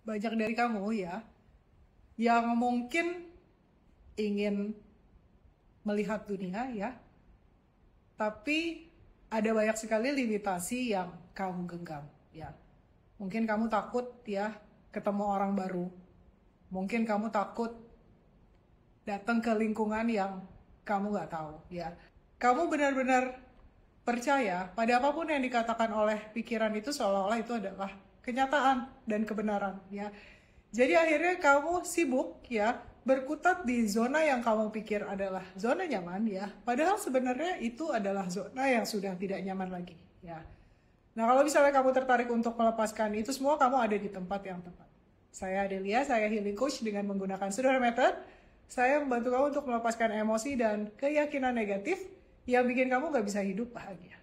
banyak dari kamu ya yang mungkin ingin melihat dunia ya, tapi ada banyak sekali limitasi yang kamu genggam ya. Mungkin kamu takut ya ketemu orang baru. Mungkin kamu takut datang ke lingkungan yang kamu nggak tahu ya. Kamu benar-benar percaya pada apapun yang dikatakan oleh pikiran itu seolah-olah itu adalah kenyataan dan kebenaran ya. Jadi akhirnya kamu sibuk ya berkutat di zona yang kamu pikir adalah zona nyaman ya. Padahal sebenarnya itu adalah zona yang sudah tidak nyaman lagi ya. Nah, kalau misalnya kamu tertarik untuk melepaskan itu semua, kamu ada di tempat yang tepat. Saya Adelia, saya healing coach dengan menggunakan Sudara Method. Saya membantu kamu untuk melepaskan emosi dan keyakinan negatif yang bikin kamu gak bisa hidup bahagia.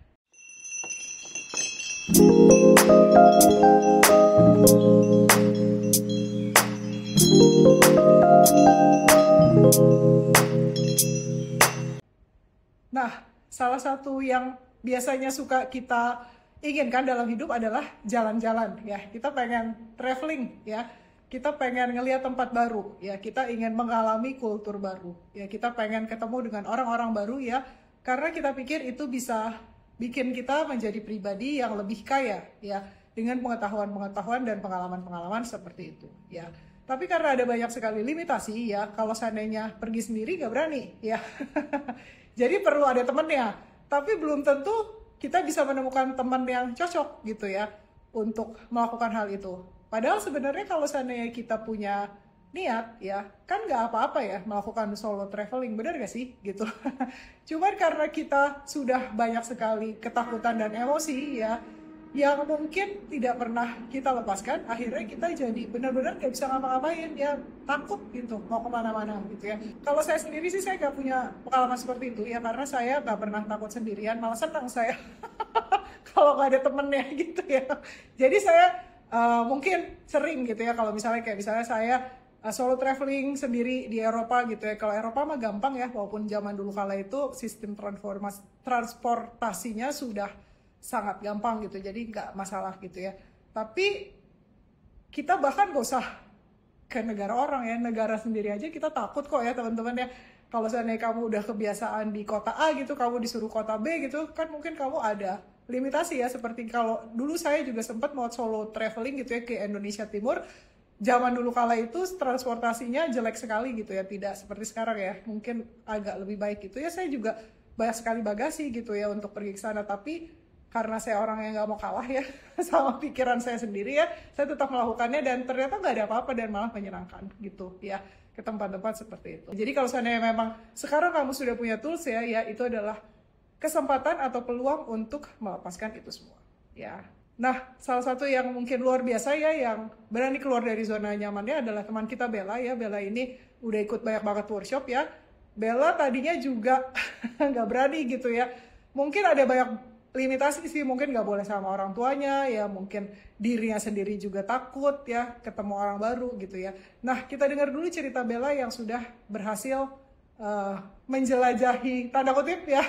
Nah, salah satu yang biasanya suka kita inginkan dalam hidup adalah jalan-jalan ya. Kita pengen traveling ya. Kita pengen ngelihat tempat baru ya. Kita ingin mengalami kultur baru ya. Kita pengen ketemu dengan orang-orang baru ya. Karena kita pikir itu bisa bikin kita menjadi pribadi yang lebih kaya ya. Dengan pengetahuan-pengetahuan dan pengalaman-pengalaman seperti itu ya. Tapi karena ada banyak sekali limitasi ya, kalau seandainya pergi sendiri gak berani ya. Jadi perlu ada temennya, tapi belum tentu kita bisa menemukan teman yang cocok gitu ya untuk melakukan hal itu. Padahal sebenarnya kalau seandainya kita punya niat ya, kan nggak apa-apa ya melakukan solo traveling, bener gak sih gitu. Cuman karena kita sudah banyak sekali ketakutan dan emosi ya, yang mungkin tidak pernah kita lepaskan, akhirnya kita jadi benar-benar gak bisa ngapa-ngapain ya, takut gitu mau kemana-mana gitu ya. Kalau saya sendiri sih saya gak punya pengalaman seperti itu ya, karena saya gak pernah takut sendirian, malah senang saya kalau gak ada temennya gitu ya. Jadi saya mungkin sering gitu ya, kalau misalnya kayak misalnya saya solo traveling sendiri di Eropa gitu ya. Kalau Eropa mah gampang ya, walaupun zaman dulu kala itu sistem transportasinya sudah sangat gampang gitu, jadi nggak masalah gitu ya. Tapi kita bahkan gak usah ke negara orang ya, negara sendiri aja kita takut kok ya teman-teman ya. Kalau seandainya kamu udah kebiasaan di kota A gitu, kamu disuruh kota B gitu, kan mungkin kamu ada limitasi ya. Seperti kalau dulu saya juga sempat mau solo traveling gitu ya ke Indonesia Timur. Zaman dulu kala itu transportasinya jelek sekali gitu ya, tidak seperti sekarang ya, mungkin agak lebih baik gitu ya. Saya juga banyak sekali bagasi gitu ya untuk pergi ke sana, tapi karena saya orang yang nggak mau kalah ya sama pikiran saya sendiri ya, saya tetap melakukannya dan ternyata nggak ada apa-apa dan malah menyenangkan gitu ya ke tempat-tempat seperti itu. Jadi kalau seandainya memang sekarang kamu sudah punya tools ya, ya itu adalah kesempatan atau peluang untuk melepaskan itu semua ya. Nah, salah satu yang mungkin luar biasa ya yang berani keluar dari zona nyamannya adalah teman kita Bella ya. Bella ini udah ikut banyak banget workshop ya. Bella tadinya juga nggak berani gitu ya. Mungkin ada banyak limitasi sih, mungkin nggak boleh sama orang tuanya ya, mungkin dirinya sendiri juga takut ya ketemu orang baru gitu ya. Nah, kita dengar dulu cerita Bella yang sudah berhasil menjelajahi tanda kutip ya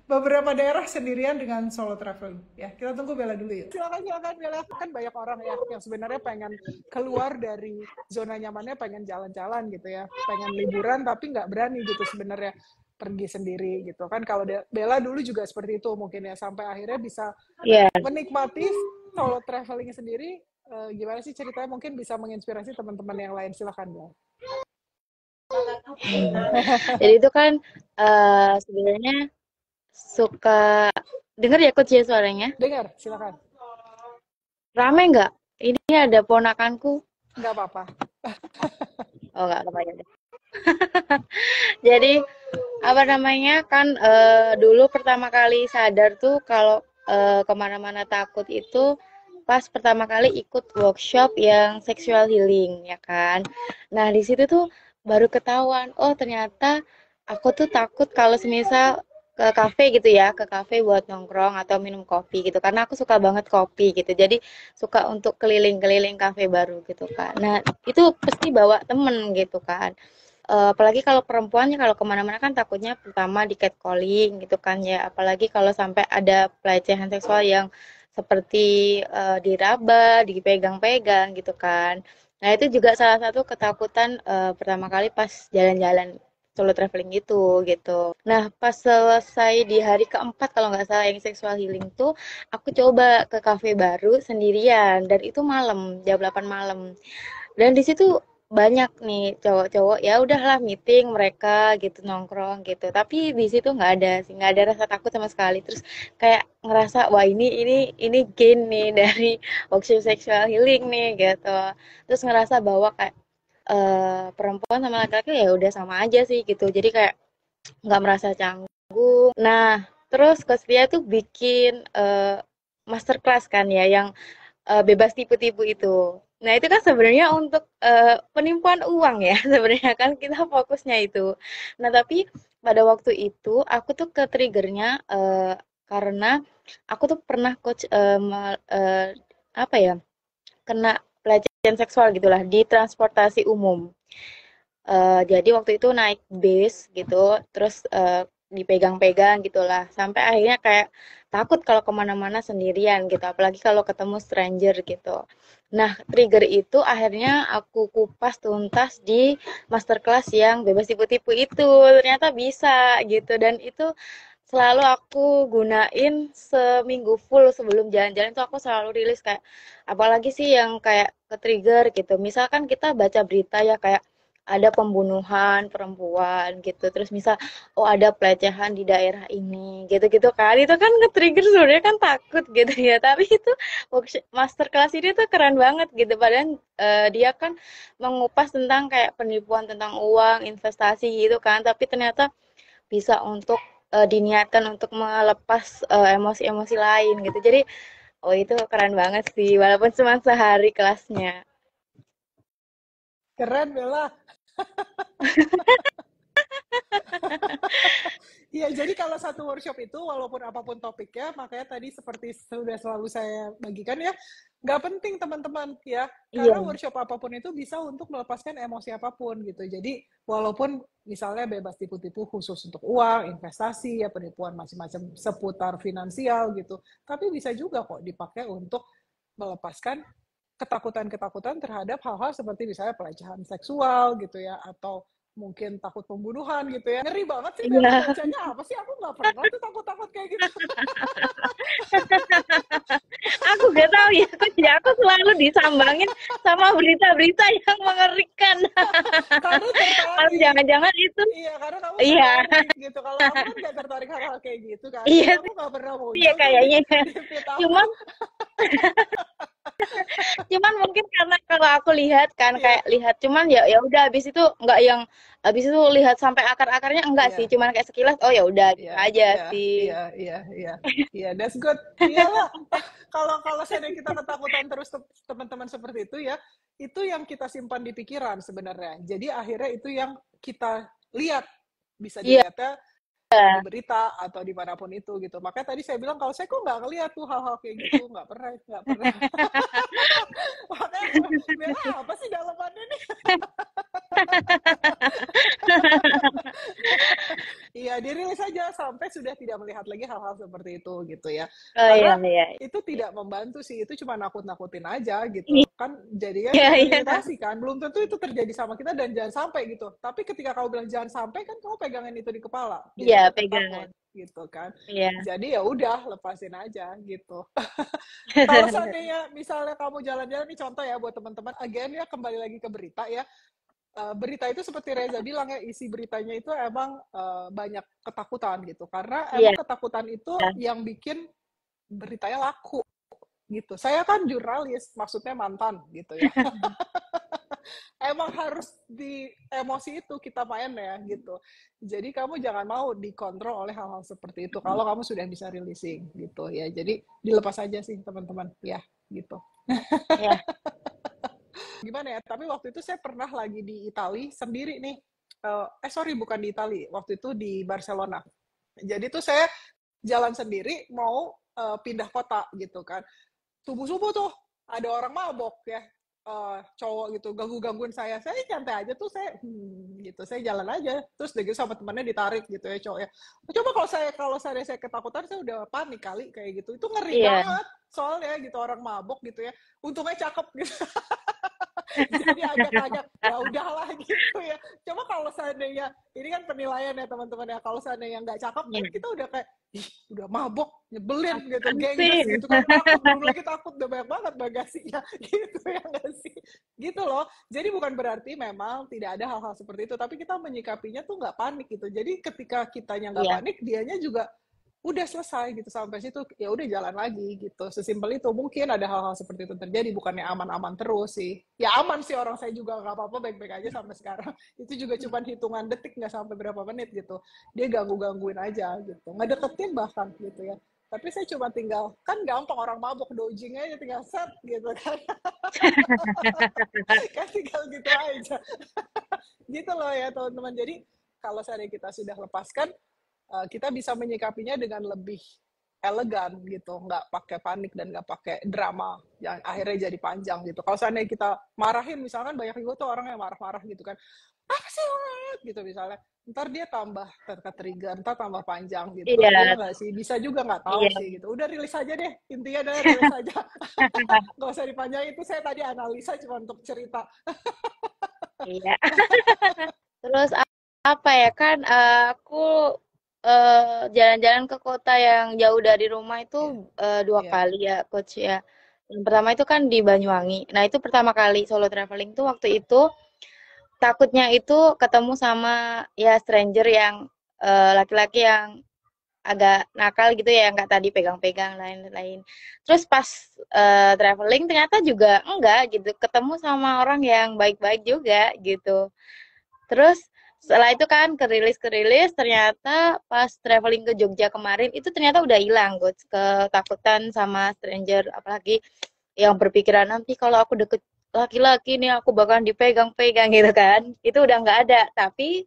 beberapa daerah sendirian dengan solo traveling ya. Kita tunggu Bella dulu ya. Silakan Bella. Kan banyak orang ya yang sebenarnya pengen keluar dari zona nyamannya, pengen jalan-jalan gitu ya, pengen liburan tapi nggak berani gitu sebenarnya pergi sendiri gitu kan. Kalau Bella dulu juga seperti itu mungkin ya, sampai akhirnya bisa menikmati solo traveling sendiri. Gimana sih ceritanya, mungkin bisa menginspirasi teman-teman yang lain. Silakan Bella. Jadi itu kan sebenarnya suka dengar ya coach ya suaranya. Dengar, silakan. Rame nggak? Ini ada ponakanku. Nggak apa-apa. Oh nggak apa-apa ya. Jadi apa namanya kan dulu pertama kali sadar tuh kalau kemana-mana takut itu pas pertama kali ikut workshop yang sexual healing ya kan. Nah di situ tuh baru ketahuan, oh ternyata aku tuh takut kalau semisal ke kafe gitu ya, ke kafe buat nongkrong atau minum kopi gitu, karena aku suka banget kopi gitu, jadi suka untuk keliling-keliling kafe baru gitu kan. Nah itu pasti bawa temen gitu kan. Apalagi kalau perempuannya kalau kemana-mana kan takutnya pertama di catcalling gitu kan ya, apalagi kalau sampai ada pelecehan seksual yang seperti diraba, dipegang-pegang gitu kan. Nah, itu juga salah satu ketakutan pertama kali pas jalan-jalan solo traveling gitu. Nah, pas selesai di hari keempat kalau nggak salah yang sexual healing tuh, aku coba ke cafe baru sendirian dan itu malam, jam 8 malam. Dan di situ banyak nih cowok-cowok ya udahlah meeting mereka gitu nongkrong gitu. Tapi di situ nggak ada sih, nggak ada rasa takut sama sekali. Terus kayak ngerasa wah ini gain nih dari workshop sexual healing nih gitu. Terus ngerasa bahwa kayak perempuan sama laki-laki ya udah sama aja sih gitu. Jadi kayak nggak merasa canggung. Nah, terus Coach Lia tuh bikin masterclass kan ya yang bebas tipu-tipu itu. Nah, itu kan sebenarnya untuk penipuan uang ya, sebenarnya kan kita fokusnya itu. Nah, tapi pada waktu itu aku tuh ke triggernya karena aku tuh pernah coach apa ya, kena pelecehan seksual gitulah di transportasi umum. Jadi waktu itu naik bis gitu, terus dipegang-pegang gitulah, sampai akhirnya kayak takut kalau kemana-mana sendirian gitu, apalagi kalau ketemu stranger gitu. Nah, trigger itu akhirnya aku kupas tuntas di masterclass yang bebas tipu-tipu itu, ternyata bisa gitu, dan itu selalu aku gunain seminggu full sebelum jalan-jalan tuh aku selalu rilis kayak apalagi sih yang kayak ke trigger gitu. Misalkan kita baca berita ya kayak ada pembunuhan perempuan gitu terus misal oh ada pelecehan di daerah ini gitu-gitu kan itu kan nge-trigger sebenarnya kan takut gitu ya tapi itu masterclass ini tuh keren banget gitu padahal dia kan mengupas tentang kayak penipuan tentang uang investasi gitu kan tapi ternyata bisa untuk diniatkan untuk melepas emosi-emosi lain gitu jadi oh itu keren banget sih walaupun cuma sehari kelasnya. Keren Bella. Iya, jadi kalau satu workshop itu, walaupun apapun topiknya, makanya tadi seperti sudah selalu saya bagikan ya, nggak penting teman-teman ya, karena Iya. workshop apapun itu bisa untuk melepaskan emosi apapun gitu. Jadi walaupun misalnya bebas tipu-tipu khusus untuk uang, investasi, ya penipuan macam-macam seputar finansial gitu, tapi bisa juga kok dipakai untuk melepaskan ketakutan-ketakutan terhadap hal-hal seperti misalnya pelecehan seksual gitu ya, atau mungkin takut pembunuhan gitu ya. Ngeri banget sih Bella Iya. bacanya, apa sih? Aku nggak pernah tuh takut-takut kayak gitu. Aku gak tahu ya, aku selalu disambangin sama berita-berita yang mengerikan. Karena Kalau tertarik. jangan-jangan itu, Iya, karena kamu iya, tertarik gitu. Kalau aku kan nggak tertarik hal-hal kayak gitu kan. Jadi iya aku nggak pernah sih ya muncul tuh kayaknya. di feed aku. Cuman, cuman mungkin karena kalau aku lihat kan Iya, kayak lihat, cuman ya ya udah habis itu nggak yang habis itu lihat sampai akar-akarnya enggak sih, iya. cuman kayak sekilas oh ya udah gitu Iya, aja iya, sih. iya, iya, iya, iya, that's good. Iyalah, kalau kalau seandainya kita ketakutan terus teman-teman seperti itu yang kita simpan di pikiran sebenarnya. Jadi akhirnya itu yang kita lihat, bisa Iya, dilihatnya di berita atau dimanapun itu gitu. Makanya tadi saya bilang kalau saya kok nggak ngeliat tuh hal-hal kayak gitu, nggak pernah, nggak pernah. Makanya Bella apa sih dalamannya nih? Iya, dirilis saja sampai sudah tidak melihat lagi hal-hal seperti itu gitu ya. oh iya Karena iya itu tidak membantu sih, itu cuma nakut-nakutin aja gitu. iya Kan jadinya iya iya rehabilitasi kan. Belum tentu itu terjadi sama kita dan jangan sampai gitu. Tapi ketika kamu bilang jangan sampai kan kamu pegangin itu di kepala. iya Jadi tetap pegangan takut gitu kan. iya. Jadi ya udah lepasin aja gitu. Kalau seandainya misalnya kamu jalan-jalan nih contoh ya buat teman-teman, again ya kembali lagi ke berita ya, berita itu seperti Reza bilang ya, isi beritanya itu emang banyak ketakutan gitu. Karena Iya. emang ketakutan itu yang bikin beritanya laku gitu. Saya kan jurnalis, maksudnya mantan gitu ya. Emang harus di emosi itu kita main ya gitu. Jadi kamu jangan mau dikontrol oleh hal-hal seperti itu. Kalau kamu sudah bisa releasing gitu ya. Jadi dilepas aja sih teman-teman ya gitu. Iya. Gimana ya, tapi waktu itu saya pernah lagi di Itali sendiri nih. Sorry bukan di Itali, waktu itu di Barcelona. Jadi tuh saya jalan sendiri mau pindah kota gitu kan. Subuh-subuh tuh ada orang mabok ya. cowok gitu gangguin saya nyantai aja tuh, saya gitu, saya jalan aja terus deh gitu sama temannya ditarik gitu ya cowok ya. Coba kalau saya ketakutan, saya udah panik kali kayak gitu, itu ngeri Iya. banget soalnya gitu, orang mabok gitu ya, untungnya cakep gitu. Jadi agak-agak ya udahlah gitu ya. Coba kalau seandainya, ini kan penilaian ya teman-teman ya, kalau seandainya nggak cakep kan Iya. kita udah kayak, ih udah mabok, nyebelin gitu, Apaan gengges sih? gitu kan, takut, belum lagi takut udah banyak banget bagasinya gitu ya nggak sih, gitu loh. Jadi bukan berarti memang tidak ada hal-hal seperti itu, tapi kita menyikapinya tuh nggak panik gitu. Jadi ketika kitanya nggak Iya. panik, dianya juga udah selesai gitu, sampai situ ya udah jalan lagi gitu, sesimpel itu. Mungkin ada hal-hal seperti itu terjadi, bukannya aman-aman terus sih, ya aman sih, orang saya juga nggak apa-apa, baik-baik aja sampai sekarang. Itu juga cuma hitungan detik, nggak sampai berapa menit gitu, dia gangguin aja gitu, nggak deketin bahkan gitu ya. Tapi saya cuma tinggal, kan gampang orang mabok, dodging aja tinggal set gitu kan. Kan tinggal gitu aja gitu loh ya teman-teman. Jadi kalau saya kita sudah lepaskan, kita bisa menyikapinya dengan lebih elegan gitu, nggak pakai panik dan nggak pakai drama yang akhirnya jadi panjang gitu. Kalau seandainya kita marahin, misalkan banyak juga tuh orang yang marah-marah gitu kan, apa sih gitu misalnya, ntar dia tambah trigger, ntar tambah panjang gitu, iya Iya. nggak sih, bisa juga, nggak tahu Iya. sih gitu. Udah rilis aja deh, intinya adalah rilis aja. Nggak usah dipanjangin, itu saya tadi analisa cuma untuk cerita. Iya. Terus apa ya kan aku jalan-jalan ke kota yang jauh dari rumah itu Iya, dua iya, kali ya coach ya. Yang pertama itu kan di Banyuwangi. Nah itu pertama kali solo traveling tuh waktu itu takutnya itu ketemu sama ya stranger yang laki-laki yang agak nakal gitu ya, yang nggak tadi pegang-pegang lain-lain. Terus pas traveling ternyata juga enggak gitu, ketemu sama orang yang baik-baik juga gitu. Terus setelah itu kan kerilis ternyata pas traveling ke Jogja kemarin itu ternyata udah hilang gue ketakutan sama stranger, apalagi yang berpikiran nanti kalau aku deket laki-laki nih aku bakalan dipegang-pegang gitu kan, itu udah nggak ada. Tapi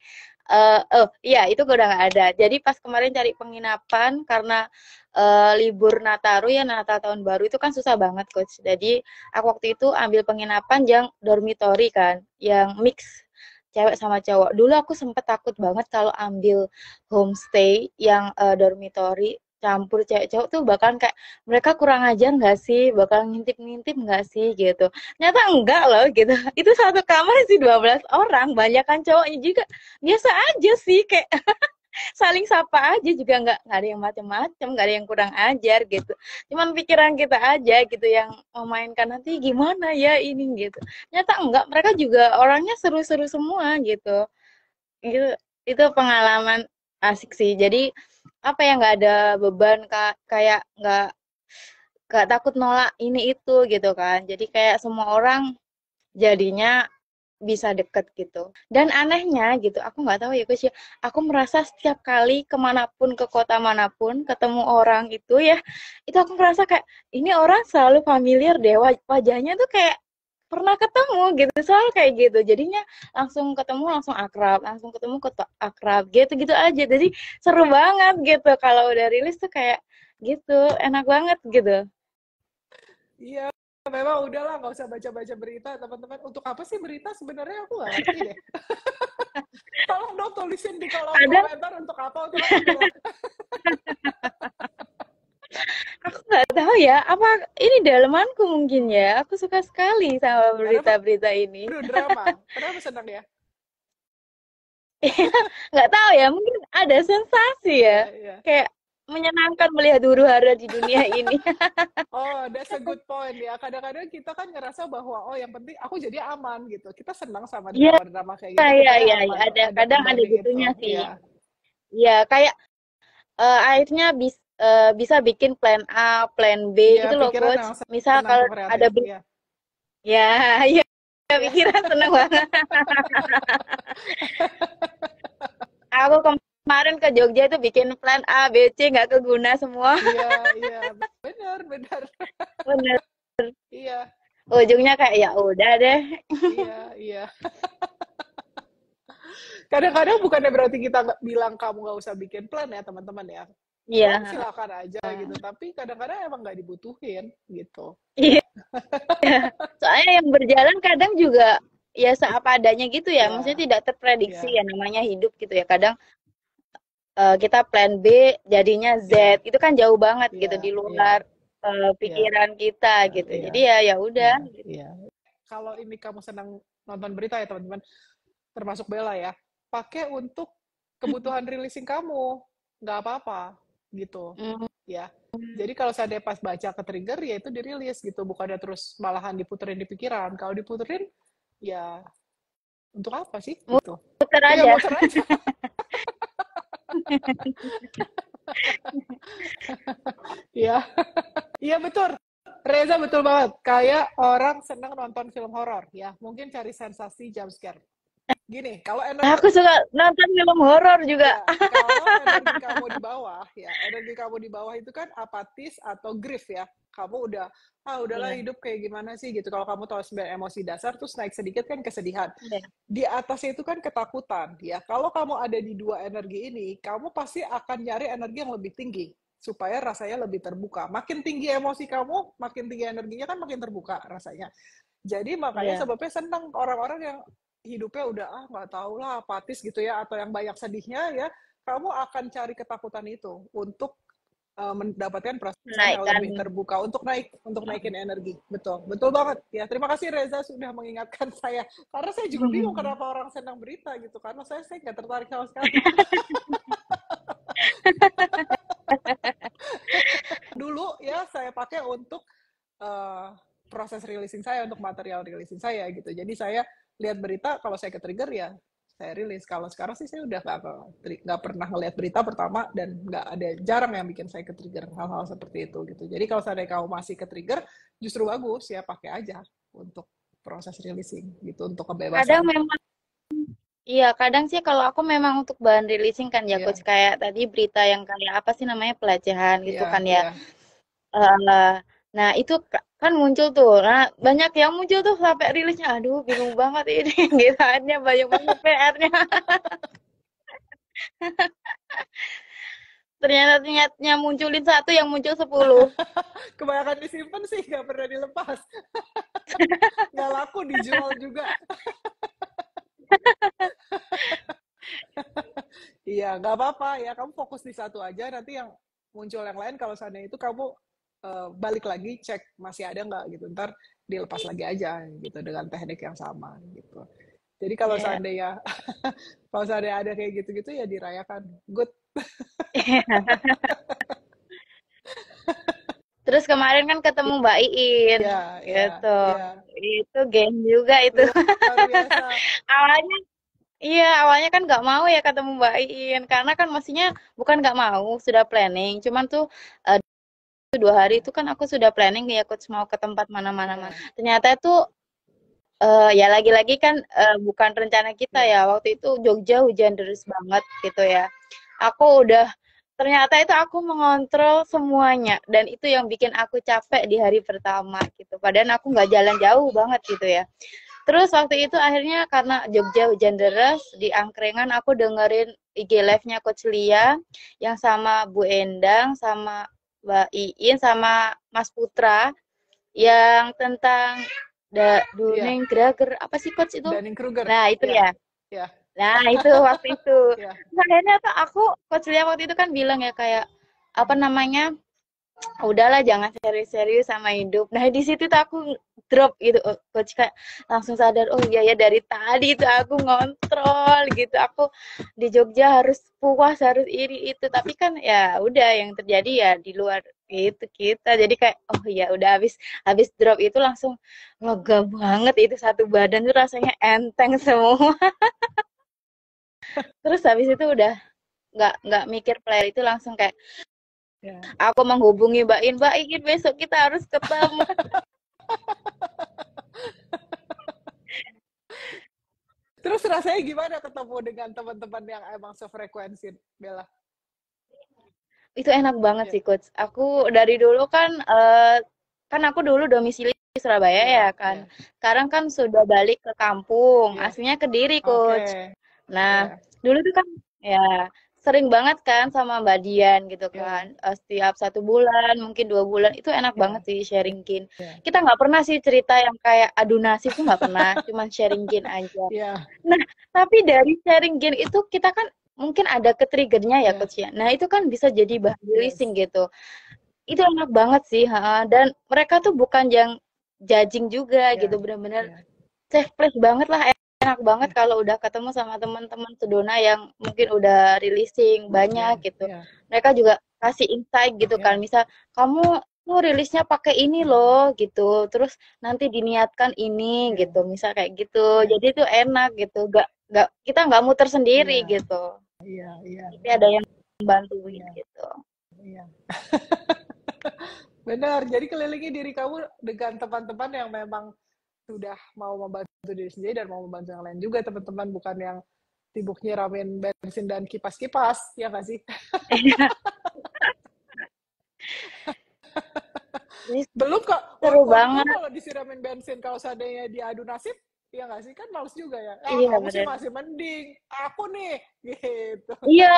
oh iya itu udah nggak ada. Jadi pas kemarin cari penginapan karena libur Nataru ya, Natal tahun baru itu kan susah banget coach. Jadi aku waktu itu ambil penginapan yang dormitory kan, yang mix cewek sama cowok. Dulu aku sempet takut banget kalau ambil homestay yang dormitory campur cewek cowok tuh bakalan kayak mereka kurang ajar nggak sih, bakal ngintip-ngintip nggak sih gitu. Ternyata enggak loh gitu. Itu satu kamar sih 12 orang, banyak kan cowoknya juga. Biasa aja sih, kayak saling sapa aja juga, nggak ada yang macem-macem, nggak ada yang kurang ajar gitu. Cuman pikiran kita aja gitu yang memainkan nanti gimana ya ini gitu. Ternyata enggak, mereka juga orangnya seru-seru semua gitu. Gitu. Itu pengalaman asik sih. Jadi apa ya, nggak ada beban kak, kayak nggak takut nolak ini itu gitu kan. Jadi kayak semua orang jadinya bisa deket gitu. Dan anehnya gitu, aku nggak tahu ya Gus ya, aku merasa setiap kali kemanapun, ke kota manapun, ketemu orang itu ya, itu aku merasa kayak, ini orang selalu familiar deh, wajahnya tuh kayak pernah ketemu gitu, selalu kayak gitu. Jadinya langsung ketemu, langsung akrab, langsung ketemu, akrab, gitu-gitu aja. Jadi seru banget gitu, kalau udah rilis tuh kayak gitu, enak banget gitu. iya. Memang udahlah, nggak usah baca-baca berita teman-teman. Untuk apa sih berita sebenarnya, aku nggak ngerti deh. Tolong dong tulisin di kolom Kadang komentar untuk apa bilang. aku nggak tahu ya, apa ini dalemanku mungkin ya. Aku suka sekali sama Karena berita-berita ini. penuh drama. Kenapa senang ya? Nggak tahu ya, mungkin ada sensasi ya. Iya, iya. Kayak menyenangkan melihat huru-hara di dunia ini. Oh, that's a good point ya. Kadang-kadang kita kan ngerasa bahwa oh yang penting aku jadi aman gitu. Kita senang sama Iya, drama-drama kayak gitu iya, supaya iya, iya. aman. Ada Ada kadang ada kembali itu. gitunya sih. Iya. Iya, kayak akhirnya bisa bikin plan A, plan B Iya, gitu loh, pikiran coach. yang Misal senang kalau tuh ada kreatif. Iya. ya, ya Iya. pikiran seneng banget. Aku kemarin ke Jogja itu bikin plan A, B, C nggak keguna semua. Iya, iya. Benar, benar. Bener. Iya, Ujungnya kayak ya udah deh. iya, iya. Kadang-kadang bukannya berarti kita bilang kamu nggak usah bikin plan ya teman-teman ya. Iya, ya silakan aja gitu. Tapi kadang-kadang emang nggak dibutuhin gitu. iya. Soalnya yang berjalan kadang juga ya seapa adanya gitu ya. Maksudnya Ya, tidak terprediksi ya, ya namanya hidup gitu ya. Kadang kita plan B jadinya Z. ya, Itu kan jauh banget gitu di ya, luar ya, ya, pikiran kita gitu. Jadi ya, ya ya udah. ya, ya. Kalau ini kamu senang nonton berita ya teman-teman, termasuk Bella ya, pakai untuk kebutuhan releasing kamu, nggak apa-apa gitu Hmm. ya. Jadi kalau saya pas baca ke trigger ya itu dirilis gitu, bukannya terus malahan diputerin di pikiran. Kalau diputerin ya untuk apa sih gitu? Muter Iya aja. muter aja. Iya, iya betul. Reza betul banget. Kayak orang senang nonton film horor ya, mungkin cari sensasi jump scare. Gini, kalau Aku suka nonton film horor juga. ya, kalau energi kamu di bawah, ya, energi kamu di bawah itu kan apatis atau grief ya. Kamu udah, udahlah Iya, hidup kayak gimana sih gitu. Kalau kamu tahu 9 emosi dasar, terus naik sedikit kan kesedihan. iya. Di atasnya itu kan ketakutan, ya. Kalau kamu ada di dua energi ini, kamu pasti akan nyari energi yang lebih tinggi supaya rasanya lebih terbuka. Makin tinggi emosi kamu, makin tinggi energinya kan makin terbuka rasanya. Jadi makanya Iya. sebabnya senang orang-orang yang hidupnya udah nggak tahu lah apatis gitu ya atau yang banyak sedihnya ya kamu akan cari ketakutan itu untuk mendapatkan perasaan yang Menaikkan. lebih terbuka untuk naikin energi betul betul banget ya terima kasih Reza sudah mengingatkan saya karena saya juga bingung kenapa orang senang berita gitu karena saya nggak tertarik sama sekali dulu ya saya pakai untuk uh, proses releasing saya untuk material releasing saya gitu. Jadi saya lihat berita kalau saya ke trigger ya saya rilis. Kalau sekarang sih saya udah nggak pernah ngelihat berita pertama dan nggak ada jarang yang bikin saya ke trigger hal-hal seperti itu gitu. Jadi kalau saya kamu masih ke trigger justru bagus ya pakai aja untuk proses releasing gitu untuk Kadang kebebasan. memang iya, kadang sih kalau aku memang untuk bahan releasing kan ya coach Iya, kayak tadi berita yang kayak apa sih namanya pelecehan gitu iya, kan ya. iya. Eh, nah itu kan muncul tuh. Nah banyak yang muncul tuh sampai rilisnya. Aduh bingung banget ini gitaannya banyak banget PR-nya. Ternyata munculin satu yang muncul 10. Kebanyakan disimpan sih nggak pernah dilepas. Nggak laku dijual juga. Iya, nggak apa-apa ya. Kamu fokus di satu aja. Nanti yang muncul yang lain kalau seandainya itu kamu balik lagi cek masih ada nggak gitu. Ntar dilepas lagi aja gitu dengan teknik yang sama gitu. Jadi kalau Iya. seandainya kalau seandainya ada kayak gitu-gitu ya dirayakan. Good. Terus kemarin kan ketemu Mbak Iin Ya, ya, gitu. ya. Itu geng juga itu. Luar biasa. Awalnya iya, awalnya kan nggak mau ya ketemu Mbak Iin karena kan maksudnya bukan nggak mau, sudah planning. Cuman tuh 2 hari itu kan aku sudah planning ya coach mau ke tempat mana-mana. Ya, Ternyata itu ya lagi-lagi kan bukan rencana kita ya. ya. Waktu itu Jogja hujan deras banget gitu ya. Aku udah ternyata itu aku mengontrol semuanya dan itu yang bikin aku capek di hari pertama gitu. Padahal aku nggak jalan jauh banget gitu ya. Terus waktu itu akhirnya karena Jogja hujan deras di angkringan aku dengerin IG live-nya Coach Lia yang sama Bu Endang sama Mbak Iin sama Mas Putra yang tentang Iya, Dunning Grager apa sih Coach itu? Dunning-Kruger. Nah, itu Ya, ya. ya, Nah, itu waktu itu. ya. Terus akhirnya tuh aku Coach Lia waktu itu kan bilang ya kayak apa namanya? Udahlah jangan serius-serius sama hidup. Nah di situ tuh aku drop gitu, coach kayak langsung sadar oh iya ya dari tadi itu aku ngontrol gitu. Aku di Jogja harus puas harus iri itu, tapi kan ya udah yang terjadi ya di luar itu kita. Jadi kayak oh ya udah habis habis drop itu langsung lega banget itu satu badan tuh rasanya enteng semua. Terus habis itu udah nggak mikir player itu langsung kayak Ya. aku menghubungi Mbak In, Mbak In besok kita harus ketemu. Terus rasanya gimana ketemu dengan teman-teman yang emang sefrekuensi, Bella? Itu enak banget Ya, sih coach. Aku dari dulu kan kan aku dulu domisili di Surabaya ya ya, kan. ya, Sekarang kan sudah balik ke kampung. ya. Aslinya Kediri Oke, coach. Nah, ya, dulu tuh kan ya sering banget kan sama Mbak Dian gitu Ya, kan. Setiap 1 bulan, mungkin 2 bulan, itu enak banget ya, sih sharing gain. ya, Kita nggak pernah sih cerita yang kayak adu nasib tuh nggak pernah, cuman sharing gain aja. ya, Nah, tapi dari sharing gain itu kita kan mungkin ada ke-trigger-nya ya ya, Coach ya. Nah, itu kan bisa jadi bahan releasing yes, gitu. Itu enak banget sih, ha. Dan mereka tuh bukan yang judging juga gitu, ya, bener-bener ya, safe place banget lah, enak banget ya, kalau udah ketemu sama teman-teman sedona yang mungkin udah releasing banyak ya, gitu. ya, Mereka juga kasih insight gitu kan, ya, misal kamu tuh rilisnya pakai ini loh gitu, terus nanti diniatkan ini ya, gitu, misal kayak gitu. ya, Jadi tuh enak gitu, gak kita nggak muter sendiri ya, gitu, iya, iya, tapi ada yang bantuin iya, gitu. iya. Benar, jadi kelilingi diri kamu dengan teman-teman yang memang sudah mau membantu diri sendiri dan mau membantu yang lain juga, teman-teman, bukan yang sibuk nyiramin bensin dan kipas-kipas, ya nggak sih? Jadi Belum kok, seru orang tua banget. kalau disiramin bensin, kalau seandainya diadu nasib, ya nggak sih? Kan males juga ya. Ah, Iya kamu sih bener. masih mending, aku nih, gitu. Iya,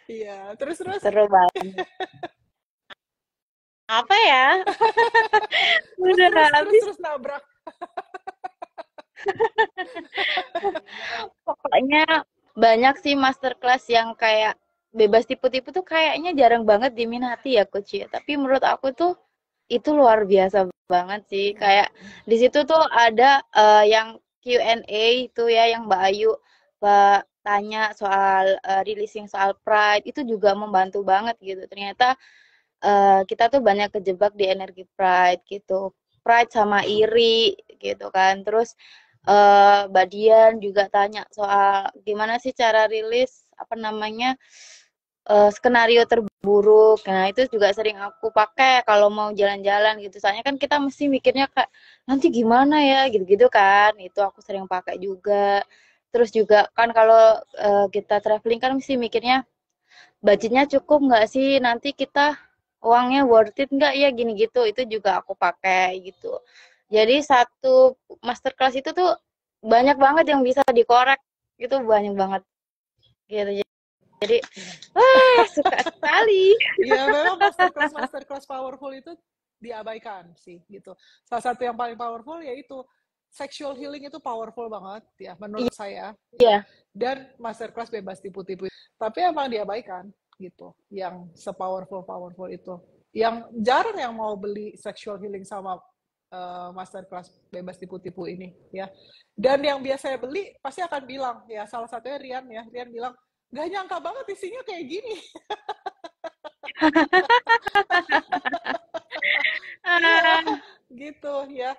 Iya, terus-terus, seru banget. Apa ya? Udah terus-terus, habis. terus-terus nabrak. Pokoknya banyak sih masterclass yang kayak bebas tipu-tipu tuh kayaknya jarang banget diminati ya Coach ya. Tapi menurut aku tuh itu luar biasa banget sih. Ya, Kayak di situ tuh ada yang Q&A itu ya yang Mbak Ayu tanya soal releasing soal pride itu juga membantu banget gitu. Ternyata kita tuh banyak kejebak di energi pride gitu. Pride sama iri gitu kan. Terus Mbak Dian juga tanya soal gimana sih cara rilis apa namanya skenario terburuk. Nah, itu juga sering aku pakai kalau mau jalan-jalan gitu. Soalnya kan kita mesti mikirnya kayak nanti gimana ya gitu-gitu kan. Itu aku sering pakai juga. Terus juga kan kalau kita traveling kan mesti mikirnya budgetnya cukup nggak sih, nanti kita uangnya worth it nggak ya gini gitu, itu juga aku pakai gitu. Jadi satu masterclass itu tuh banyak banget yang bisa dikorek, itu banyak banget gitu. Jadi ya. wah suka sekali. Iya, memang masterclass powerful itu diabaikan sih gitu. Salah satu yang paling powerful yaitu sexual healing itu powerful banget ya menurut saya ya. Iya, Dan masterclass bebas tipu-tipu. Tapi emang diabaikan gitu. Yang sepowerful itu. Yang jarang yang mau beli sexual healing sama masterclass bebas tipu-tipu ini ya. Dan yang biasanya beli pasti akan bilang ya, salah satunya Rian ya. Rian bilang, "Gak nyangka banget isinya kayak gini." Iya, ah, gitu ya.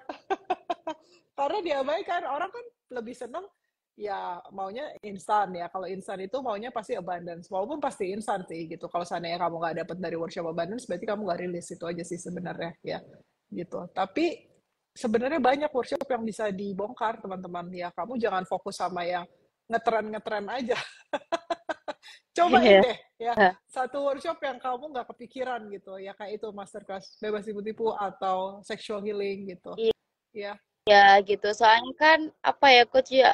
Karena diabaikan, orang kan lebih seneng ya maunya instan ya. Kalau instan itu maunya pasti abundance. Walaupun pasti instan sih gitu. Kalau seandainya kamu nggak dapet dari workshop abundance, berarti kamu nggak rilis. Itu aja sih sebenarnya ya. Gitu. Tapi sebenarnya banyak workshop yang bisa dibongkar teman-teman ya. Kamu jangan fokus sama yang ngetren-ngetren aja. Cobain iya, deh ya satu workshop yang kamu nggak kepikiran gitu ya, kayak itu masterclass bebas tipu-tipu atau sexual healing gitu ya. iya gitu. Soalnya kan apa ya Coach ya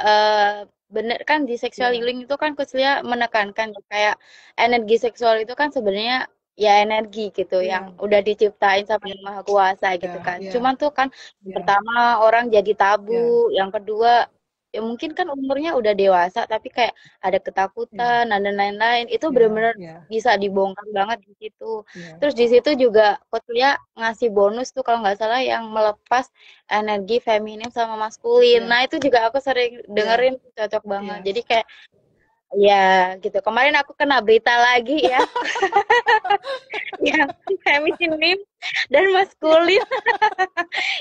bener kan di sexual Ya, healing itu kan Coach Lia menekankan ya, kayak energi seksual itu kan sebenarnya ya energi gitu yang ya, udah diciptain sama Yang Maha Kuasa gitu ya, kan. ya, Cuman tuh kan yang ya, pertama orang jadi tabu, ya, yang kedua ya mungkin kan umurnya udah dewasa tapi kayak ada ya, ketakutan dan lain-lain itu ya, benar-benar ya, bisa dibongkar banget di situ. ya, Terus di situ juga Coach Lia ngasih bonus tuh kalau nggak salah yang melepas energi feminim sama maskulin. ya, Nah, itu juga aku sering ya, dengerin cocok banget. ya. Jadi kayak ya gitu. Kemarin aku kena berita lagi ya yang feminim dan maskulin.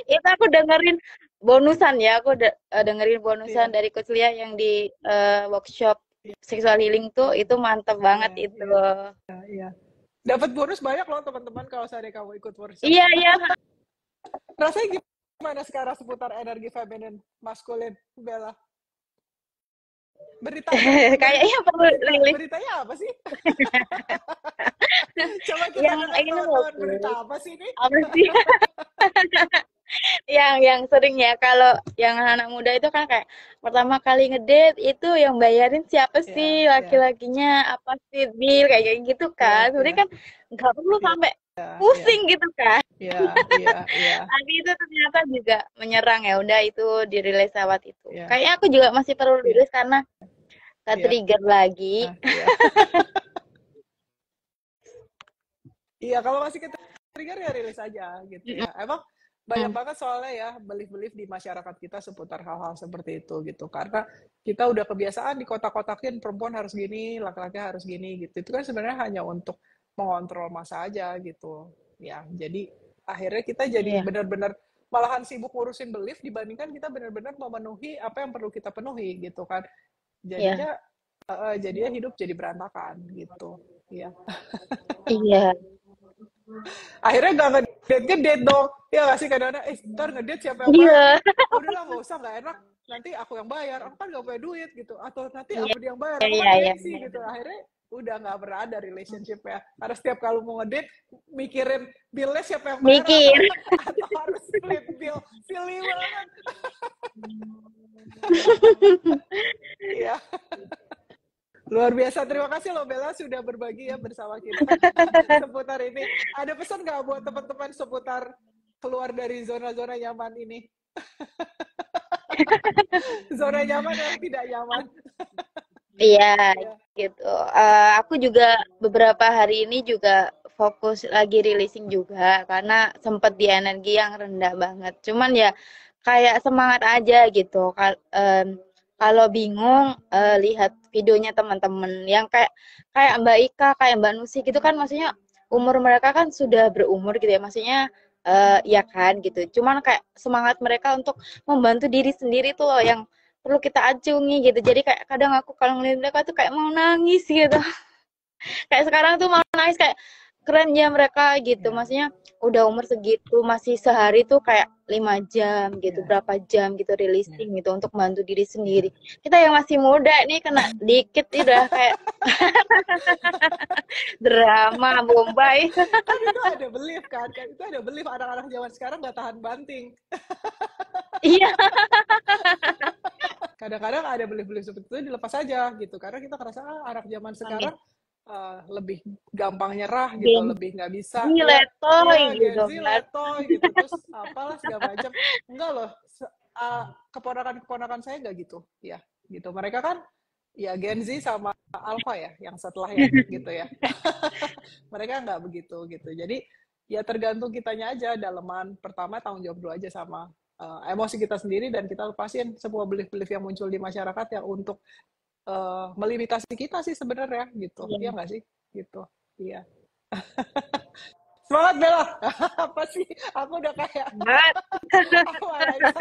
Itu aku dengerin bonusan ya. Aku dengerin bonusan Iya, dari Coach Lia yang di workshop iya, sexual healing tuh itu mantep banget iya, itu. iya, iya. Dapat bonus banyak loh teman-teman kalau seandainya kamu ikut workshop. Iya, iya. Rasanya gimana sekarang seputar energi feminin maskulin, Bella? Kayaknya perlu rilis Beritanya apa sih? Coba kita yang dengar ini loh. teman-teman, berita apa sih ini? Apa sih? yang sering ya kalau yang anak muda itu kan kayak pertama kali ngedate itu yang bayarin siapa Iya, sih, iya, laki-lakinya apa sih, deal kayak gitu iya, kan. Sebenarnya iya, kan nggak perlu iya, sampai iya, pusing gitu kan. iya, iya, iya, Tapi itu ternyata juga menyerang, ya udah itu dirilis lewat itu. iya, Kayaknya aku juga masih perlu iya, rilis karena iya, trigger lagi. iya. Iya, kalau masih ke trigger ya rilis aja gitu ya. Emang banyak Mm-mm. banget soalnya ya belief-belief di masyarakat kita seputar hal-hal seperti itu gitu. Karena kita udah kebiasaan di kotak-kotakin perempuan harus gini, laki-laki harus gini gitu. Itu kan sebenarnya hanya untuk mengontrol masa aja gitu. Ya, jadi akhirnya kita jadi Iya, benar-benar malahan sibuk ngurusin belief dibandingkan kita benar-benar memenuhi apa yang perlu kita penuhi gitu kan. iya, Jadinya jadinya hidup jadi berantakan gitu. Iya. iya, Akhirnya gak ngedate dong ya gak sih kadang-kadang ntar ngedate siapa yang bayar iya, udahlah gak usah gak enak nanti aku yang bayar aku kan gak punya duit gitu atau nanti iya, aku yang bayar aku kan iya, iya, gengsi benar. gitu akhirnya udah gak pernah ada relationship ya karena setiap kali mau ngedate mikirin billnya siapa yang bayar atau Mikir. atau harus split bill silly banget ya luar biasa terima kasih loh Bella sudah berbagi ya bersama kita seputar ini ada pesan nggak buat teman-teman seputar keluar dari zona-zona nyaman ini zona nyaman yang tidak nyaman. Iya, Ya, gitu. Aku juga beberapa hari ini juga fokus lagi releasing juga karena sempet di energi yang rendah banget. Cuman ya kayak semangat aja gitu. Kalau bingung, lihat videonya teman-teman yang kayak kayak Mbak Ika, kayak Mbak Nusi gitu kan, maksudnya umur mereka kan sudah berumur gitu ya. Maksudnya ya kan gitu. Cuman kayak semangat mereka untuk membantu diri sendiri tuh loh yang perlu kita acungi gitu. Jadi kayak kadang aku kalau ngeliat mereka tuh kayak mau nangis gitu. Kayak sekarang tuh mau nangis kayak keren ya mereka gitu. ya, Maksudnya udah umur segitu masih sehari tuh kayak 5 jam gitu, ya, berapa jam gitu ya, releasing gitu untuk bantu diri ya. sendiri. Kita yang masih muda nih kena dikit udah kayak drama Bombay. Kan itu ada belief kan itu ada belief anak-anak zaman sekarang nggak tahan banting Iya, kadang-kadang ada belief-belief seperti itu dilepas aja gitu karena kita ngerasa anak zaman sekarang lebih gampang nyerah gitu Gen lebih nggak bisa Z ya letoy iya Gen gitu Z kan. letoy gitu terus apalah segala macam enggak loh keponakan-keponakan saya nggak gitu ya gitu mereka kan ya Gen Z sama Alpha ya yang setelahnya gitu ya mereka nggak begitu gitu jadi ya tergantung kitanya aja daleman pertama tanggung jawab dulu aja sama emosi kita sendiri dan kita lepasin semua belief-belief yang muncul di masyarakat yang untuk melimitasi kita sih sebenarnya gitu Iya. ya nggak sih gitu iya semangat Bella apa sih aku udah kayak Banget. apa aja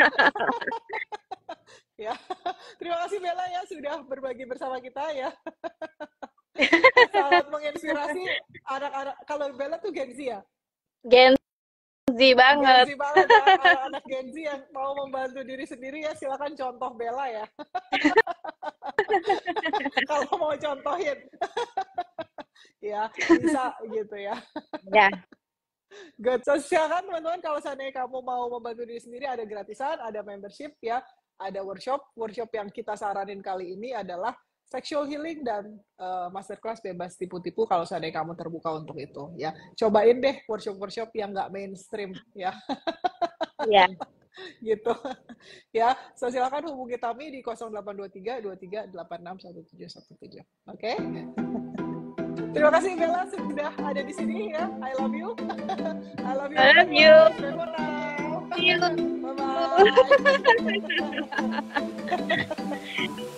ya terima kasih Bella ya sudah berbagi bersama kita ya sangat menginspirasi anak-anak kalau Bella tuh Gen Z ya Gen Z Gen banget. Z banget ya anak Gen Z yang mau membantu diri sendiri ya silakan contoh Bella ya kalau mau contohin ya bisa gitu ya Ya, good so silakan teman-teman kalau seandainya kamu mau membantu diri sendiri ada gratisan ada membership ya ada workshop yang kita saranin kali ini adalah sexual healing dan masterclass bebas tipu-tipu kalau seandainya kamu terbuka untuk itu ya cobain deh workshop yang nggak mainstream ya ya. gitu ya so silakan hubungi kami di 0823 23861717 oke terima kasih Bella sudah ada di sini ya I love you I love you I love you. bye for now See you. bye bye